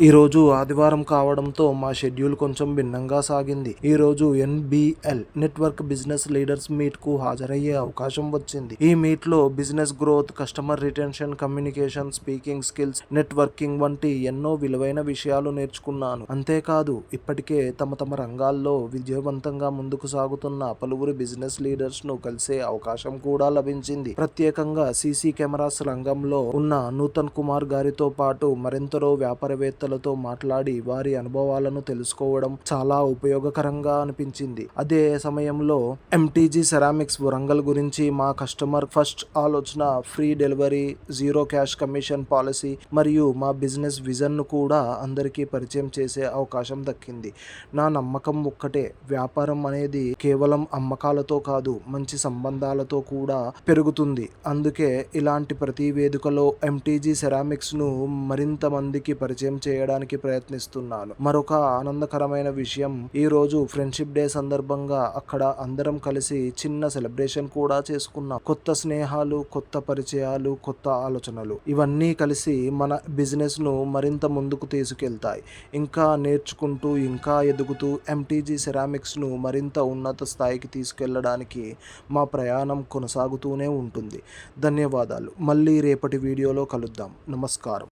ఈరోజు ఆదివారం కావడంతో మా షెడ్యూల్ కొంచెం భిన్నంగా సాగింది. ఈరోజు ఎన్బిఎల్ నెట్వర్క్ బిజినెస్ లీడర్స్ మీట్ కు హాజరయ్యే అవకాశం వచ్చింది. ఈ మీట్ లో business growth, customer retention, communication, speaking skills, networking వంటి ఎన్నో విలువైన విషయాలు నేర్చుకున్నాను. అంతేకాదు ఇప్పటికే తమ రంగాల్లో విజయవంతంగా ముందుకు సాగుతున్న పలువురు బిజినెస్ లీడర్స్ ను కలిసే అవకాశం కూడా లభించింది. ప్రత్యేకంగా సీసీ కెమెరాస్ రంగంలో ఉన్న నూతన్ కుమార్ గారితో పాటు మరెందరో వ్యాపారవేత్తలతో మాట్లాడి వారి అనుభవాలను తెలుసుకోవడం చాలా ఉపయోగకరంగా అనిపించింది. అదే సమయంలో ఎంటీజీ సెరామిక్స్ వరంగల్ గురించి, మా కస్టమర్ ఫస్ట్ ఆలోచన, free delivery, zero cash commission policy మరియు మా బిజినెస్ విజన్ ను కూడా అందరికీ పరిచయం చేసే అవకాశం దక్కింది. నా నమ్మకం ఒక్కటే, వ్యాపారం అనేది కేవలం అమ్మకాలతో కాదు, మంచి సంబంధాలతో కూడా పెరుగుతుంది. అందుకే ఇలాంటి ప్రతి వేదికలో ఎంటీజీ సెరామిక్స్ ను మరింత మందికి పరిచయం చేయడానికి ప్రయత్నిస్తున్నాను. మరొక ఆనందకరమైన విషయం, ఈ రోజు ఫ్రెండ్షిప్ డే సందర్భంగా అక్కడ అందరం కలిసి చిన్న సెలబ్రేషన్ కూడా చేసుకున్నాం. కొత్త స్నేహాలు, కొత్త పరిచయాలు, కొత్త ఆలోచనలు, ఇవన్నీ కలిసి మన బిజినెస్ ను మరింత ముందుకు తీసుకెళ్తాయి. ఇంకా నేర్చుకుంటూ, ఇంకా ఎదుగుతూ ఎంటీజీ సెరామిక్స్ ను మరింత ఉన్నత స్థాయికి తీసుకెళ్లడానికి మా ప్రయాణం కొనసాగుతూనే ఉంటుంది. ధన్యవాదాలు. మళ్ళీ రేపటి వీడియోలో కలుద్దాం. నమస్కారం.